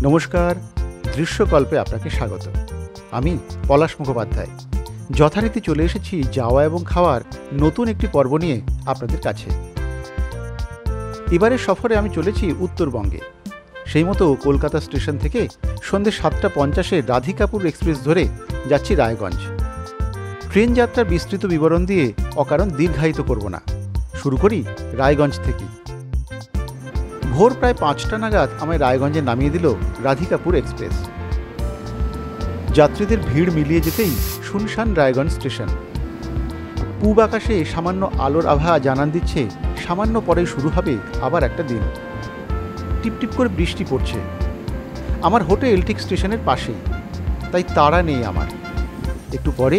নমস্কার, দৃশ্যকল্পে আপনাকে স্বাগত। আমি পলাশ মুখোপাধ্যায় যথারীতি চলে এসেছি যাওয়া এবং খাওয়ার নতুন একটি পর্ব নিয়ে আপনাদের কাছে। এবারের সফরে আমি চলেছি উত্তরবঙ্গে। সেই মতো কলকাতা স্টেশন থেকে সন্ধ্যে 7:50 রাধিকাপুর এক্সপ্রেস ধরে যাচ্ছি রায়গঞ্জ। ট্রেন যাত্রার বিস্তৃত বিবরণ দিয়ে অকারণ দীর্ঘায়িত করব না, শুরু করি রায়গঞ্জ থেকে। ভোর প্রায় 5টা নাগাদ আমায় রায়গঞ্জে নামিয়ে দিল রাধিকাপুর এক্সপ্রেস। যাত্রীদের ভিড় মিলিয়ে যেতেই শুনশান রায়গঞ্জ স্টেশন। পূব আকাশে সামান্য আলোর আভা জানান দিচ্ছে সামান্য পরে শুরু হবে আবার একটা দিন। টিপটিপ করে বৃষ্টি পড়ছে। আমার হোটেল ঠিক স্টেশনের পাশেই, তাই তাড়া নেই আমার। একটু পরে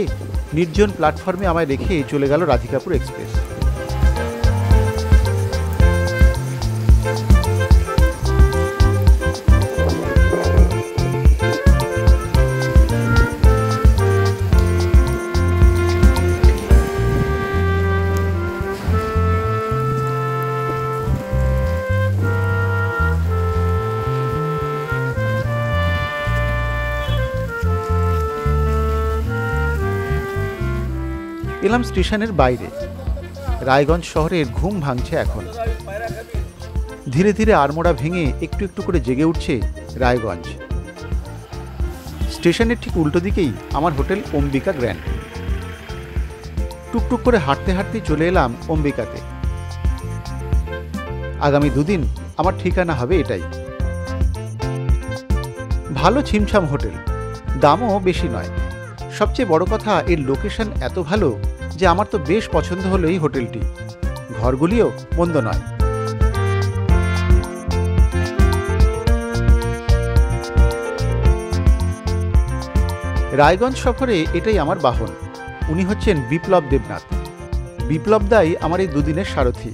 নির্জন প্ল্যাটফর্মে আমায় রেখে চলে গেল রাধিকাপুর এক্সপ্রেস। এলাম স্টেশনের বাইরে। রায়গঞ্জ শহরের ঘুম ভাঙছে এখন। ধীরে ধীরে আড়মোড়া ভেঙে একটু একটু করে জেগে উঠছে রায়গঞ্জ। স্টেশনের ঠিক উল্টো দিকেই আমার হোটেল অম্বিকা গ্র্যান্ড। টুকটুক করে হাঁটতে হাঁটতেই চলে এলাম অম্বিকাতে। আগামী দুদিন আমার ঠিকানা হবে এটাই। ভালো ছিমছাম হোটেল, দামও বেশি নয়। সবচেয়ে বড় কথা, এর লোকেশন এত ভালো যে আমার তো বেশ পছন্দ হলো এই হোটেলটি। ঘরগুলিও মন্দ নয়। রায়গঞ্জ সফরে এটাই আমার বাহন। উনি হচ্ছেন বিপ্লব দেবনাথ। বিপ্লব দাই আমার এই দুদিনের সারথি।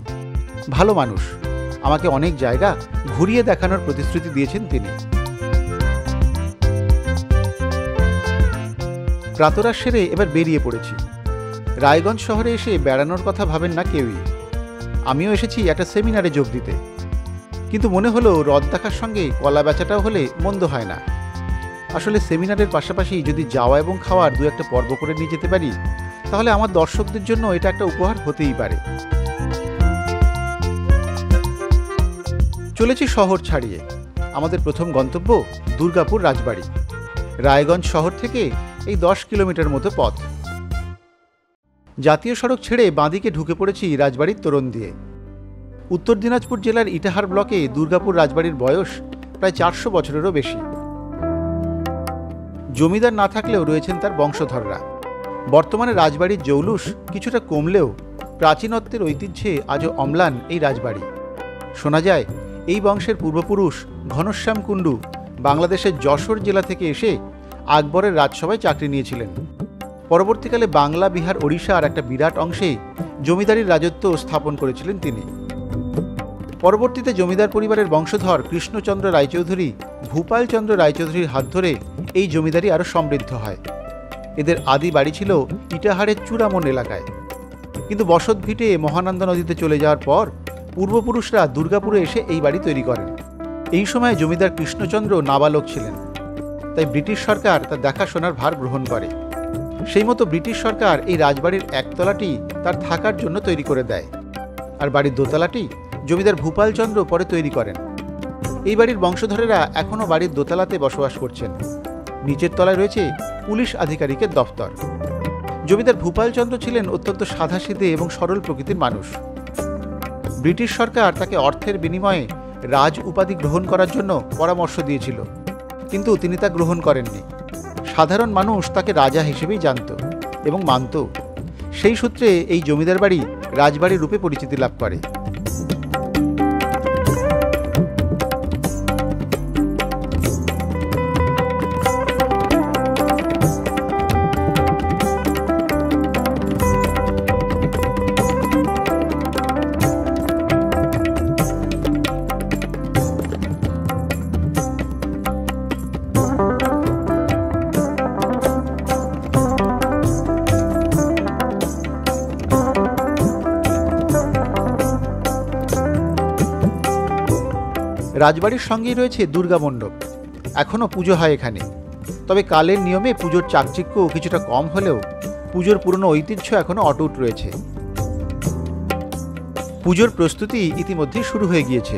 ভালো মানুষ, আমাকে অনেক জায়গা ঘুরিয়ে দেখানোর প্রতিশ্রুতি দিয়েছেন তিনি। প্রাতরাশ সেরে এবার বেরিয়ে পড়েছি। রায়গঞ্জ শহরে এসে বেড়ানোর কথা ভাবেন না কেউই। আমিও এসেছি একটা সেমিনারে যোগ দিতে, কিন্তু মনে হলো হ্রদ দেখার সঙ্গে কলা বেচাটাও হলে মন্দ হয় না। আসলে সেমিনারের পাশাপাশি যদি যাওয়া এবং খাওয়ার দু একটা পর্ব করে নিয়ে যেতে পারি, তাহলে আমার দর্শকদের জন্য এটা একটা উপহার হতেই পারে। চলেছি শহর ছাড়িয়ে। আমাদের প্রথম গন্তব্য দুর্গাপুর রাজবাড়ি। রায়গঞ্জ শহর থেকে এই 10 কিলোমিটার মতো পথ। জাতীয় সড়ক ছেড়ে বাঁদিকে ঢুকে পড়েছি রাজবাড়ির তোরণ দিয়ে। উত্তর দিনাজপুর জেলার ইটাহার ব্লকে দুর্গাপুর রাজবাড়ির বয়স প্রায় 400 বছরেরও বেশি। জমিদার না থাকলেও রয়েছেন তার বংশধররা। বর্তমানে রাজবাড়ির জৌলুস কিছুটা কমলেও প্রাচীনত্বের ঐতিহ্যে আজও অম্লান এই রাজবাড়ি। শোনা যায় এই বংশের পূর্বপুরুষ ঘনশ্যাম কুণ্ডু বাংলাদেশের যশোর জেলা থেকে এসে আকবরের রাজসভায় চাকরি নিয়েছিলেন। পরবর্তীকালে বাংলা, বিহার, ওড়িশার একটা বিরাট অংশে জমিদারির রাজত্ব স্থাপন করেছিলেন তিনি। পরবর্তীতে জমিদার পরিবারের বংশধর কৃষ্ণচন্দ্র রায়চৌধুরী ভূপালচন্দ্র রায়চৌধুরীর হাত ধরে এই জমিদারি আরও সমৃদ্ধ হয়। এদের আদি বাড়ি ছিল ইটাহারের চূড়ামন এলাকায়, কিন্তু বসত ভিটে মহানন্দা নদীতে চলে যাওয়ার পর পূর্বপুরুষরা দুর্গাপুরে এসে এই বাড়ি তৈরি করেন। এই সময় জমিদার কৃষ্ণচন্দ্র নাবালক ছিলেন, তাই ব্রিটিশ সরকার তার দেখাশোনার ভার গ্রহণ করে। সেই মতো ব্রিটিশ সরকার এই রাজবাড়ির একতলাটি তার থাকার জন্য তৈরি করে দেয়, আর বাড়ির দোতলাটি জমিদার ভূপালচন্দ্র পরে তৈরি করেন। এই বাড়ির বংশধরেরা এখনও বাড়ির দোতলাতে বসবাস করছেন। নিচের তলায় রয়েছে পুলিশ আধিকারিকের দফতর। জমিদার ভূপালচন্দ্র ছিলেন অত্যন্ত সাধাসিধে এবং সরল প্রকৃতির মানুষ। ব্রিটিশ সরকার তাকে অর্থের বিনিময়ে রাজ উপাধি গ্রহণ করার জন্য পরামর্শ দিয়েছিল, কিন্তু তিনি তা গ্রহণ করেননি। সাধারণ মানুষ তাকে রাজা হিসেবেই জানত এবং মানত। সেই সূত্রে এই জমিদার বাড়ি রাজবাড়ি রূপে পরিচিতি লাভ করে। রাজবাড়ির সঙ্গেই রয়েছে দুর্গা মণ্ডপ। এখনও পুজো হয় এখানে। তবে কালের নিয়মে পুজোর চাকচিক্য কিছুটা কম হলেও পুজোর পুরনো ঐতিহ্য এখনও অটুট রয়েছে। পুজোর প্রস্তুতি ইতিমধ্যেই শুরু হয়ে গিয়েছে।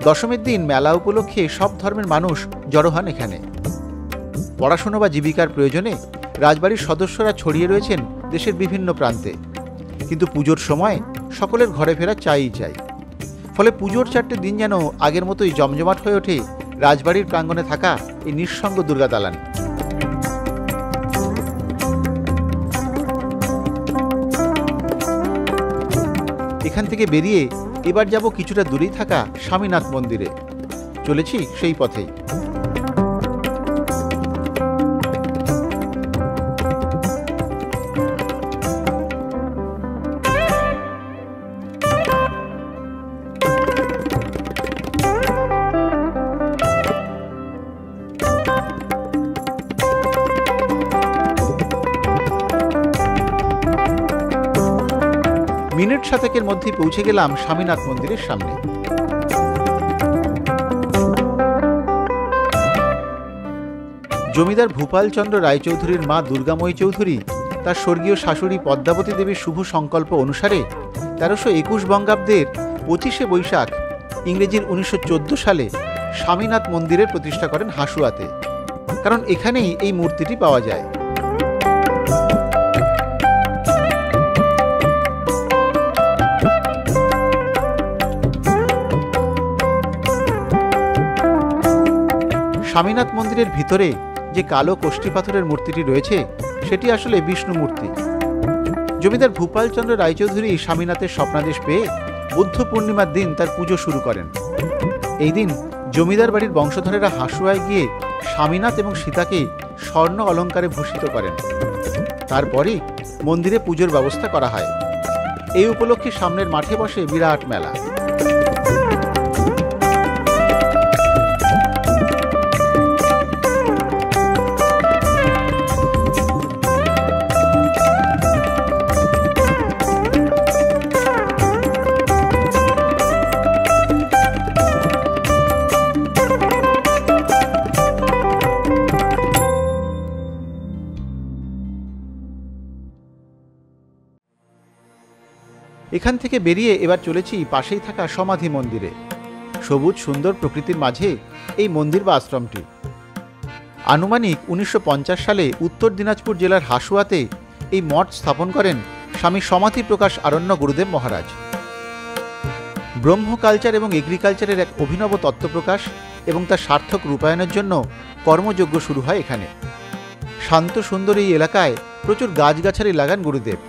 দশমীর দিন মেলা উপলক্ষে সব ধর্মের মানুষ জড়ো হন এখানে। পড়াশোনা বা জীবিকার প্রয়োজনে রাজবাড়ির সদস্যরা ছড়িয়ে রয়েছেন দেশের বিভিন্ন প্রান্তে, কিন্তু পুজোর সময় সকলের ঘরে ফেরা চাই। ফলে পুজোর 4টে দিন যেন আগের মতোই জমজমাট হয়ে ওঠে রাজবাড়ির প্রাঙ্গণে থাকা এই নিঃসঙ্গ দুর্গা দালান। এখান থেকে বেরিয়ে এবার যাব কিছুটা দূরেই থাকা স্বামীনাথ মন্দিরে। চলেছি সেই পথেই। মিনিট 7-এর মধ্যে পৌঁছে গেলাম স্বামীনাথ মন্দিরের সামনে। জমিদার ভূপালচন্দ্র রায়চৌধুরীর মা দুর্গাময়ী চৌধুরী তার স্বর্গীয় শাশুড়ি পদ্মাবতী দেবীর শুভ সংকল্প অনুসারে 1321 বঙ্গাব্দের 25শে বৈশাখ ইংরেজির 1914 সালে স্বামীনাথ মন্দিরের প্রতিষ্ঠা করেন হাসুয়াতে, কারণ এখানেই এই মূর্তিটি পাওয়া যায়। স্বামীনাথ মন্দিরের ভিতরে যে কালো কোষ্ঠী পাথরের মূর্তিটি রয়েছে সেটি আসলে বিষ্ণু মূর্তি। জমিদার ভূপালচন্দ্র রায়চৌধুরী স্বামীনাথের স্বপ্নাদেশ পেয়ে বুদ্ধ পূর্ণিমার দিন তার পুজো শুরু করেন। এই দিন জমিদার বাড়ির বংশধরেরা হাসুয়ায় গিয়ে স্বামীনাথ এবং সীতাকে স্বর্ণ অলঙ্কারে ভূষিত করেন। তারপরই মন্দিরে পুজোর ব্যবস্থা করা হয়। এই উপলক্ষে সামনের মাঠে বসে বিরাট মেলা। এখান থেকে বেরিয়ে এবার চলেছি পাশেই থাকা সমাধি মন্দিরে। সবুজ সুন্দর প্রকৃতির মাঝে এই মন্দির বা আশ্রমটি। আনুমানিক 1950 সালে উত্তর দিনাজপুর জেলার হাসুয়াতে এই মঠ স্থাপন করেন স্বামী সমাধি প্রকাশ আরণ্য গুরুদেব মহারাজ। ব্রহ্ম কালচার এবং এগ্রিকালচারের এক অভিনব তত্ত্বপ্রকাশ এবং তার সার্থক রূপায়ণের জন্য কর্মযজ্ঞ শুরু হয় এখানে। শান্ত সুন্দর এই এলাকায় প্রচুর গাছগাছালি লাগান গুরুদেব।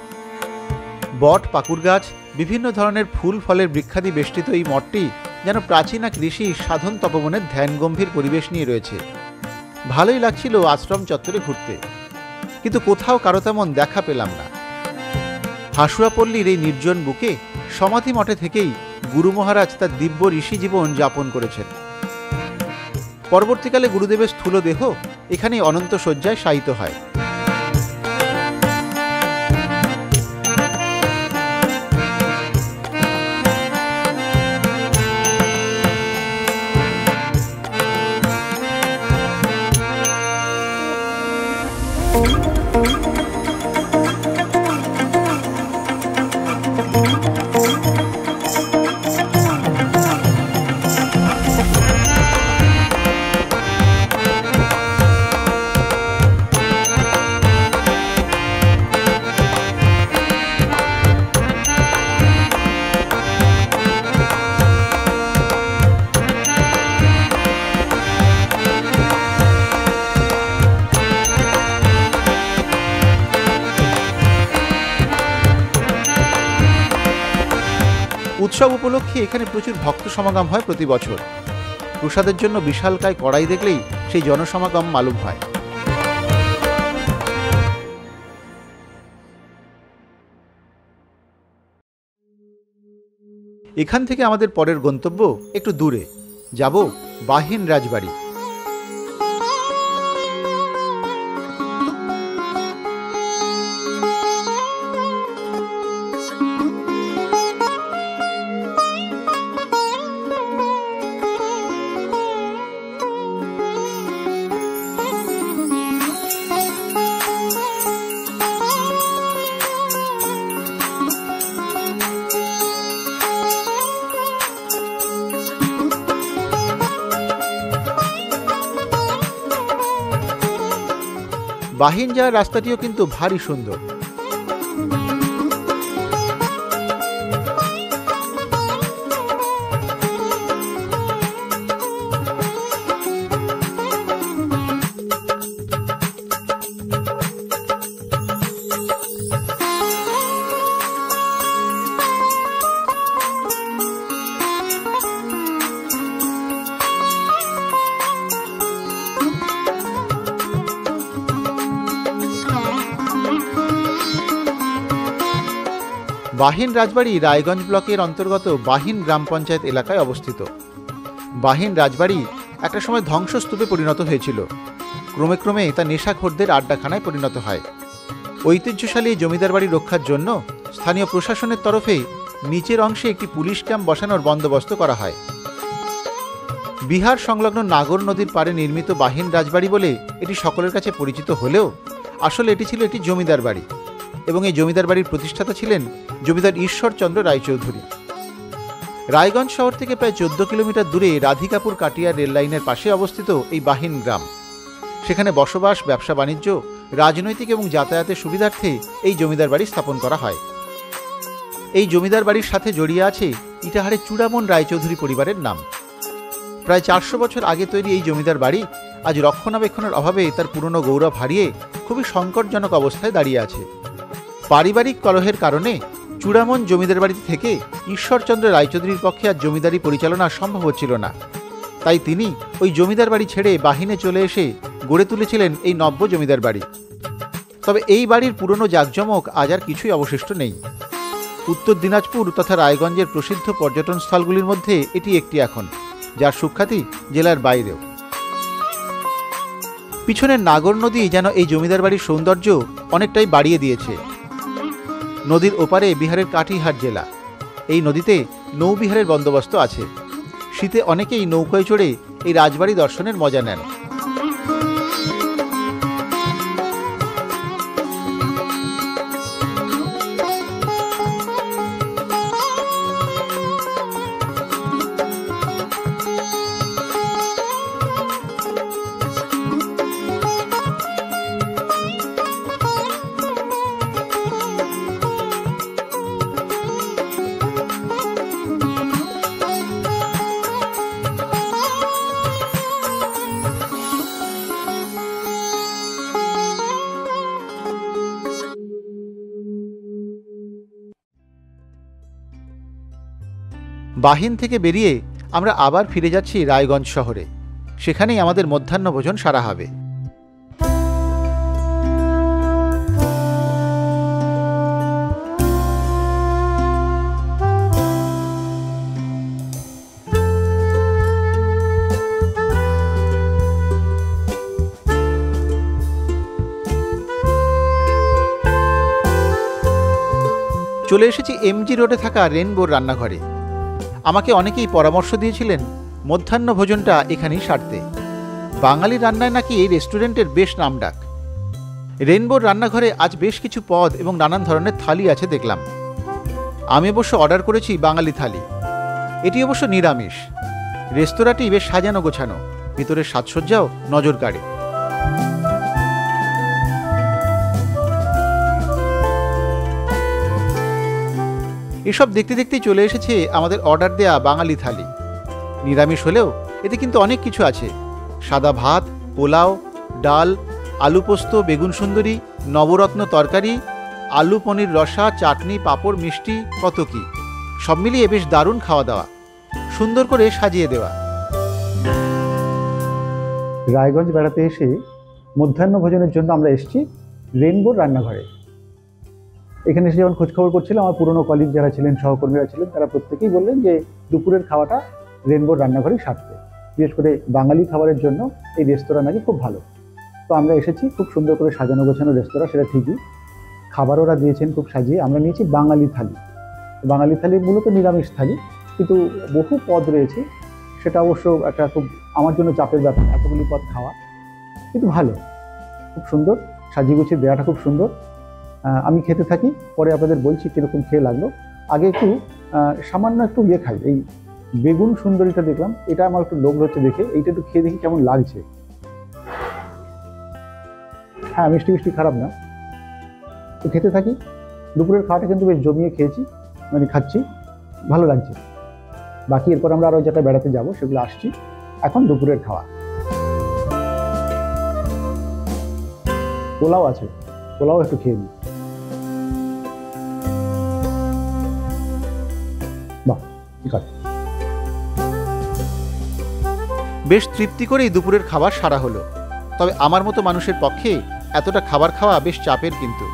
বট, পাকুর গাছ, বিভিন্ন ধরনের ফুল ফলের বৃক্ষাদি বেষ্টিত এই মঠটি যেন প্রাচীন এক ঋষি সাধন তপবনের ধ্যান গম্ভীর পরিবেশ নিয়ে রয়েছে। ভালোই লাগছিল আশ্রম চত্বরে ঘুরতে, কিন্তু কোথাও কারো তেমন দেখা পেলাম না। হাসুয়াপল্লীর এই নির্জন বুকে সমাধি মঠে থেকেই গুরু মহারাজ তার দিব্য ঋষি জীবন যাপন করেছেন। পরবর্তীকালে গুরুদেবের স্থূল দেহ এখানে অনন্ত শয্যায় শায়িত হয়। উৎসব উপলক্ষে এখানে প্রচুর ভক্ত সমাগম হয় প্রতি বছর। প্রসাদের জন্য বিশালকায় কড়াই দেখলেই সেই জনসমাগম মালুম হয়। এখান থেকে আমাদের পরের গন্তব্য একটু দূরে, যাব বাহিন রাজবাড়ি। বাহিন যাওয়ার রাস্তাটিও কিন্তু ভারী সুন্দর। বাহিন রাজবাড়ি রায়গঞ্জ ব্লকের অন্তর্গত বাহিন গ্রাম পঞ্চায়েত এলাকায় অবস্থিত। বাহিন রাজবাড়ি একটা সময় ধ্বংসস্তূপে পরিণত হয়েছিল। ক্রমে ক্রমে তা নেশাখোরদের আড্ডাখানায় পরিণত হয়। ঐতিহ্যশালী জমিদার বাড়ি রক্ষার জন্য স্থানীয় প্রশাসনের তরফে নিচের অংশে একটি পুলিশ ক্যাম্প বসানোর বন্দোবস্ত করা হয়। বিহার সংলগ্ন নাগর নদীর পাড়ে নির্মিত বাহিন রাজবাড়ি বলে এটি সকলের কাছে পরিচিত হলেও আসলে এটি ছিল একটি জমিদার বাড়ি, এবং এই জমিদার বাড়ির প্রতিষ্ঠাতা ছিলেন জমিদার ঈশ্বরচন্দ্র রায়চৌধুরী। রায়গঞ্জ শহর থেকে প্রায় 14 কিলোমিটার দূরে রাধিকাপুর কাটিয়া রেল লাইনের পাশে অবস্থিত এই বাহিন গ্রাম। সেখানে বসবাস, ব্যবসা বাণিজ্য, রাজনৈতিক এবং যাতায়াতের সুবিধার্থে এই জমিদার বাড়ি স্থাপন করা হয়। এই জমিদার বাড়ির সাথে জড়িয়ে আছে ইটাহারের চূড়ামন রায়চৌধুরী পরিবারের নাম। প্রায় 400 বছর আগে তৈরি এই জমিদার বাড়ি আজ রক্ষণাবেক্ষণের অভাবে তার পুরনো গৌরব হারিয়ে খুবই সংকটজনক অবস্থায় দাঁড়িয়ে আছে। পারিবারিক কলহের কারণে চূড়ামন জমিদার বাড়িতে থেকে ঈশ্বরচন্দ্র রায়চৌধুরীর পক্ষে আর জমিদারি পরিচালনা সম্ভব হচ্ছিল না। তাই তিনি ওই জমিদার বাড়ি ছেড়ে বাহিনে চলে এসে গড়ে তুলেছিলেন এই নব্য জমিদার বাড়ি। তবে এই বাড়ির পুরনো জাঁকজমক আজ আর কিছুই অবশিষ্ট নেই। উত্তর দিনাজপুর তথা রায়গঞ্জের প্রসিদ্ধ পর্যটন স্থলগুলির মধ্যে এটি একটি এখন, যার সুখ্যাতি জেলার বাইরেও। পিছনের নাগর নদী যেন এই জমিদার বাড়ির সৌন্দর্য অনেকটাই বাড়িয়ে দিয়েছে। নদীর ওপারে বিহারের কাটিহার জেলা। এই নদীতে নৌবিহারের বন্দোবস্ত আছে। শীতে অনেকেই নৌকায় চড়ে এই রাজবাড়ি দর্শনের মজা নেন। বাহিন থেকে বেরিয়ে আমরা আবার ফিরে যাচ্ছি রায়গঞ্জ শহরে। সেখানেই আমাদের মধ্যাহ্নভোজন সারা হবে। চলে এসেছি এমজি রোডে থাকা রেনবোর রান্নাঘরে। আমাকে অনেকেই পরামর্শ দিয়েছিলেন মধ্যাহ্নভোজনটা এখানেই সারতে। বাঙালি রান্নায় নাকি এই রেস্টুরেন্টের বেশ নামডাক। রেনবোর রান্নাঘরে আজ বেশ কিছু পদ এবং নানান ধরনের থালি আছে দেখলাম। আমি অবশ্য অর্ডার করেছি বাঙালি থালি। এটি অবশ্য নিরামিষ। রেস্তোরাঁটি বেশ সাজানো গোছানো, ভিতরের সাজসজ্জাও নজর কাড়ে। এসব দেখতে দেখতেই চলে এসেছে আমাদের অর্ডার দেয়া বাঙালি থালি। নিরামিষ হলেও এতে কিন্তু অনেক কিছু আছে। সাদা ভাত, পোলাও, ডাল, আলু পোস্ত, বেগুন সুন্দরী, নবরত্ন তরকারি, আলু পনির রসা, চাটনি, পাঁপড়, মিষ্টি, কত কি। সব মিলিয়ে বেশ দারুণ খাওয়া দাওয়া, সুন্দর করে সাজিয়ে দেওয়া। রায়গঞ্জ বেড়াতে এসে মধ্যাহ্ন ভোজনের জন্য আমরা এসেছি রেনবোর রান্নাঘরে। এখানে এসে যখন খোঁজখবর করছিলাম, আমার পুরনো কলিগ যারা ছিলেন, সহকর্মীরা ছিলেন, তারা প্রত্যেকেই বললেন যে দুপুরের খাওয়াটা রেনবোর রান্নাঘরেই সারতে। বিশেষ করে বাঙালি খাবারের জন্য এই রেস্তোরাঁ নাকি খুব ভালো। তো আমরা এসেছি, খুব সুন্দর করে সাজানো গোছানো রেস্তোরাঁ, সেটা ঠিকই। খাবার ওরা দিয়েছেন খুব সাজিয়ে। আমরা নিয়েছি বাঙালি থালি। বাঙালি থালি মূলত নিরামিষ থালি, কিন্তু বহু পদ রয়েছে। সেটা অবশ্য একটা খুব আমার জন্য চাপের ব্যাপার, এতগুলি পদ খাওয়া, কিন্তু ভালো, খুব সুন্দর সাজিয়ে গুছিয়ে দেওয়াটা খুব সুন্দর। আমি খেতে থাকি, পরে আপনাদের বলছি কীরকম খেয়ে লাগলো। আগে একটু সামান্য একটু খাই। এই বেগুন সুন্দরীটা দেখলাম, এটা আমার একটু লোভ হচ্ছে দেখে। এইটা একটু খেয়ে দেখি কেমন লাগছে। হ্যাঁ, মিষ্টি মিষ্টি খারাপ না, তো খেতে থাকি। দুপুরের খাওয়াটা কিন্তু বেশ জমিয়ে খেয়েছি, মানে খাচ্ছি, ভালো লাগছে। বাকি এরপর আমরা আরও যেটা বেড়াতে যাব সেগুলো আসছি। এখন দুপুরের খাওয়া, পোলাও আছে, পোলাও একটু খেয়ে নিই। বাহ, ঠিক আছে। বেশ তৃপ্তি করেই দুপুরের খাবার সারা হলো। তবে আমার মতো মানুষের পক্ষে এতটা খাবার খাওয়া বেশ চাপের। কিন্তু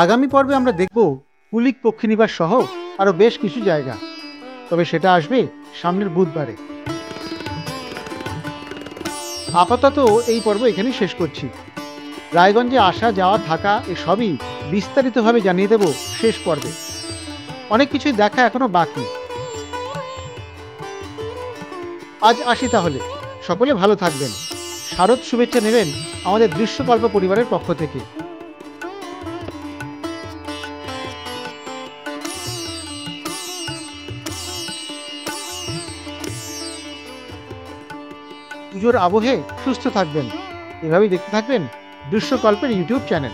আগামী পর্বে আমরা দেখব কুলিক পক্ষীনিবাস সহ আরও বেশ কিছু জায়গা। তবে সেটা আসবে সামনের বুধবারে। আপাতত এই পর্ব এখানেই শেষ করছি। রায়গঞ্জে আসা যাওয়া থাকা এসবই বিস্তারিতভাবে জানিয়ে দেব শেষ পর্বে। অনেক কিছুই দেখা এখনো বাকি। আজ আসি তাহলে, সকলে ভালো থাকবেন। শারদ শুভেচ্ছা নেবেন আমাদের দৃশ্যকল্প পরিবারের পক্ষ থেকে। পুজোর আবহে সুস্থ থাকবেন, এভাবেই দেখতে থাকবেন দৃশ্যকল্পের ইউটিউব চ্যানেল।